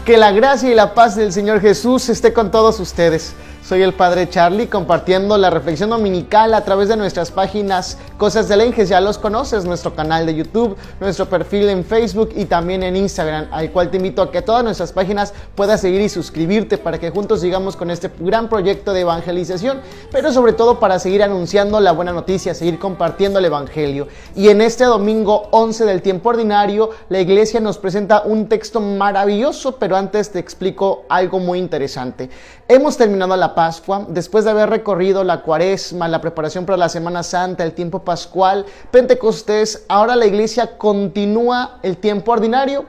Que la gracia y la paz del Señor Jesús esté con todos ustedes. Soy el Padre Charlie compartiendo la reflexión dominical a través de nuestras páginas Cosas del Enges, ya los conoces, nuestro canal de YouTube, nuestro perfil en Facebook y también en Instagram, al cual te invito a que todas nuestras páginas puedas seguir y suscribirte para que juntos sigamos con este gran proyecto de evangelización, pero sobre todo para seguir anunciando la buena noticia, seguir compartiendo el Evangelio. Y en este domingo 11 del tiempo ordinario, la iglesia nos presenta un texto maravilloso, pero antes te explico algo muy interesante. Hemos terminado la Pascua, después de haber recorrido la Cuaresma, la preparación para la Semana Santa, el tiempo pascual, Pentecostés. Ahora la iglesia continúa el tiempo ordinario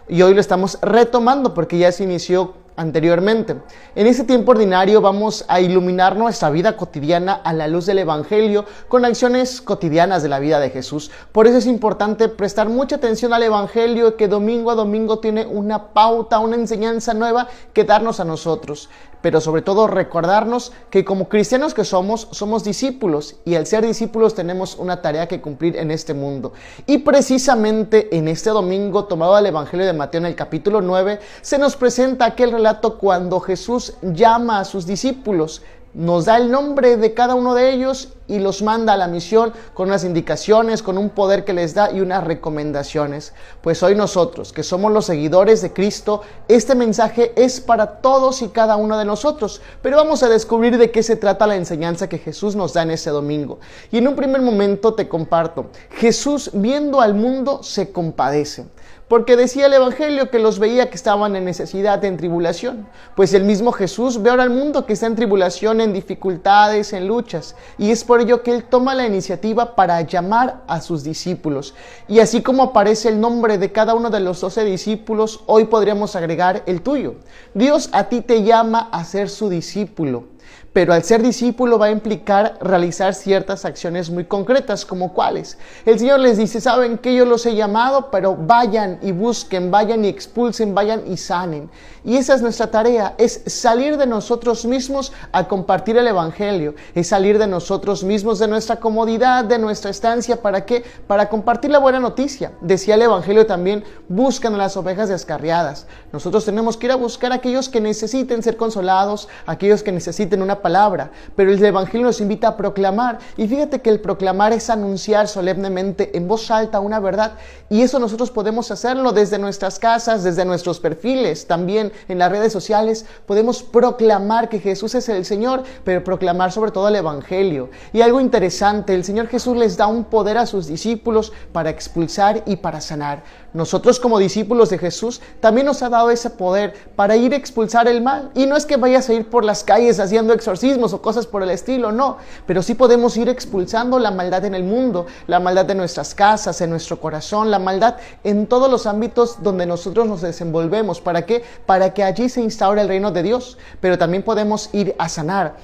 y hoy lo estamos retomando porque ya se inició anteriormente. En este tiempo ordinario vamos a iluminar nuestra vida cotidiana a la luz del Evangelio con acciones cotidianas de la vida de Jesús. Por eso es importante prestar mucha atención al Evangelio, que domingo a domingo tiene una pauta, una enseñanza nueva que darnos a nosotros. Pero sobre todo recordarnos que como cristianos que somos discípulos, y al ser discípulos tenemos una tarea que cumplir en este mundo. Y precisamente en este domingo, tomado del Evangelio de Mateo en el capítulo 9, se nos presenta aquel relato cuando Jesús llama a sus discípulos, nos da el nombre de cada uno de ellos y los manda a la misión con unas indicaciones, con un poder que les da y unas recomendaciones. Pues hoy nosotros, que somos los seguidores de Cristo, este mensaje es para todos y cada uno de nosotros. Pero vamos a descubrir de qué se trata la enseñanza que Jesús nos da en este domingo. Y en un primer momento te comparto, Jesús viendo al mundo se compadece. Porque decía el Evangelio que los veía que estaban en necesidad, en tribulación. Pues el mismo Jesús ve ahora al mundo que está en tribulación, en dificultades, en luchas. Y es por ello que Él toma la iniciativa para llamar a sus discípulos. Y así como aparece el nombre de cada uno de los 12 discípulos, hoy podríamos agregar el tuyo. Dios a ti te llama a ser su discípulo. Pero al ser discípulo va a implicar realizar ciertas acciones muy concretas, como cuáles. El Señor les dice, saben que yo los he llamado, pero vayan y busquen, vayan y expulsen, vayan y sanen. Y esa es nuestra tarea, es salir de nosotros mismos a compartir el Evangelio, es salir de nosotros mismos, de nuestra comodidad, de nuestra estancia. ¿Para qué? Para compartir la buena noticia. Decía el Evangelio también, buscan a las ovejas descarriadas. Nosotros tenemos que ir a buscar a aquellos que necesiten ser consolados, aquellos que necesiten una palabra, pero el Evangelio nos invita a proclamar, y fíjate que el proclamar es anunciar solemnemente en voz alta una verdad, y eso nosotros podemos hacerlo desde nuestras casas, desde nuestros perfiles, también en las redes sociales podemos proclamar que Jesús es el Señor, pero proclamar sobre todo el Evangelio. Y algo interesante, el Señor Jesús les da un poder a sus discípulos para expulsar y para sanar. Nosotros como discípulos de Jesús también nos ha dado ese poder para ir a expulsar el mal, y no es que vayas a ir por las calles haciendo exorcismos o cosas por el estilo, no, pero sí podemos ir expulsando la maldad en el mundo, la maldad de nuestras casas, en nuestro corazón, la maldad en todos los ámbitos donde nosotros nos desenvolvemos. ¿Para qué? Para que allí se instaure el reino de Dios, pero también podemos ir a sanar.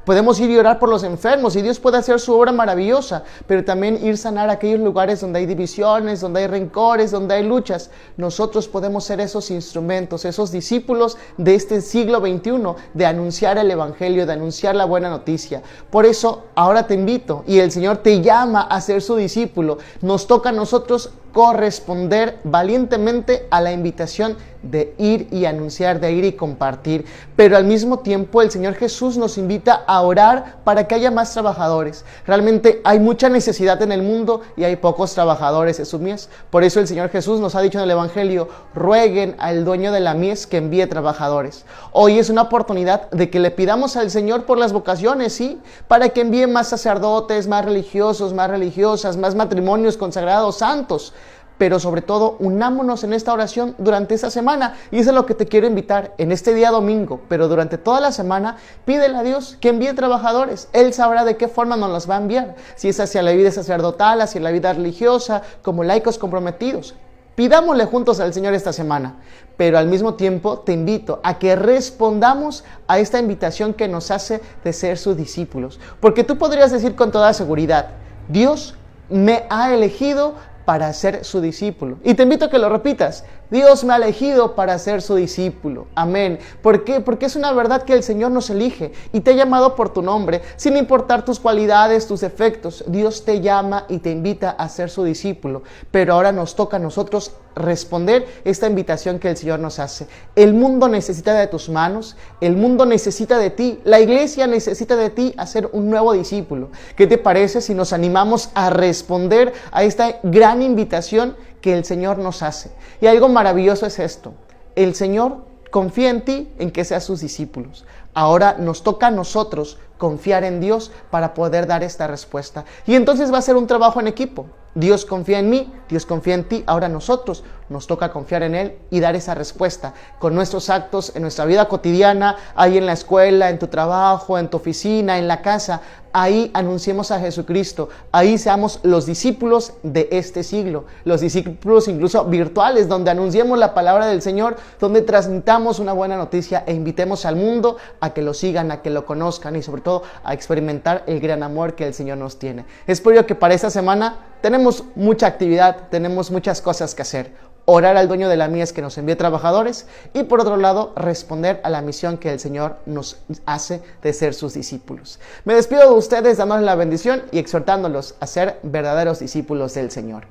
Podemos ir y orar por los enfermos y Dios puede hacer su obra maravillosa, pero también ir a sanar aquellos lugares donde hay divisiones, donde hay rencores, donde hay luchas. Nosotros podemos ser esos instrumentos, esos discípulos de este siglo XXI, de anunciar el Evangelio, de anunciar la buena noticia. Por eso ahora te invito y el Señor te llama a ser su discípulo. Nos toca a nosotros corresponder valientemente a la invitación de ir y anunciar, de ir y compartir. Pero al mismo tiempo el Señor Jesús nos invita a orar para que haya más trabajadores. Realmente hay mucha necesidad en el mundo y hay pocos trabajadores, es su mies. Por eso el Señor Jesús nos ha dicho en el Evangelio, rueguen al dueño de la mies que envíe trabajadores. Hoy es una oportunidad de que le pidamos al Señor por las vocaciones, ¿sí? Para que envíe más sacerdotes, más religiosos, más religiosas, más matrimonios consagrados, santos. Pero sobre todo, unámonos en esta oración durante esta semana. Y eso es lo que te quiero invitar en este día domingo. Pero durante toda la semana, pídele a Dios que envíe trabajadores. Él sabrá de qué forma nos los va a enviar. Si es hacia la vida sacerdotal, hacia la vida religiosa, como laicos comprometidos. Pidámosle juntos al Señor esta semana. Pero al mismo tiempo, te invito a que respondamos a esta invitación que nos hace de ser sus discípulos. Porque tú podrías decir con toda seguridad, Dios me ha elegido para ser su discípulo. Y te invito a que lo repitas. Dios me ha elegido para ser su discípulo. Amén. ¿Por qué? Porque es una verdad que el Señor nos elige y te ha llamado por tu nombre, sin importar tus cualidades, tus defectos. Dios te llama y te invita a ser su discípulo. Pero ahora nos toca a nosotros responder esta invitación que el Señor nos hace. El mundo necesita de tus manos, el mundo necesita de ti, la iglesia necesita de ti a ser un nuevo discípulo. ¿Qué te parece si nos animamos a responder a esta gran invitación que el Señor nos hace? Y algo maravilloso es esto: el Señor confía en ti, en que seas sus discípulos. Ahora nos toca a nosotros confiar en Dios para poder dar esta respuesta. Y entonces va a ser un trabajo en equipo. Dios confía en mí, Dios confía en ti, ahora nosotros nos toca confiar en Él y dar esa respuesta con nuestros actos en nuestra vida cotidiana, ahí en la escuela, en tu trabajo, en tu oficina, en la casa. Ahí anunciemos a Jesucristo, ahí seamos los discípulos de este siglo, los discípulos incluso virtuales, donde anunciemos la palabra del Señor, donde transmitamos una buena noticia e invitemos al mundo a que lo sigan, a que lo conozcan y sobre todo a experimentar el gran amor que el Señor nos tiene. Espero que para esta semana tenemos mucha actividad, tenemos muchas cosas que hacer. Orar al dueño de la mies que nos envíe trabajadores y por otro lado responder a la misión que el Señor nos hace de ser sus discípulos. Me despido de ustedes dándoles la bendición y exhortándolos a ser verdaderos discípulos del Señor.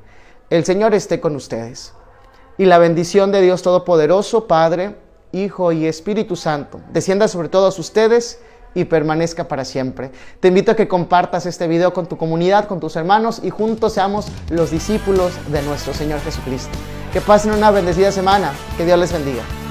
El Señor esté con ustedes. Y la bendición de Dios Todopoderoso, Padre, Hijo y Espíritu Santo, descienda sobre todos ustedes y permanezca para siempre. Te invito a que compartas este video con tu comunidad, con tus hermanos y juntos seamos los discípulos de nuestro Señor Jesucristo. Que pasen una bendecida semana. Que Dios les bendiga.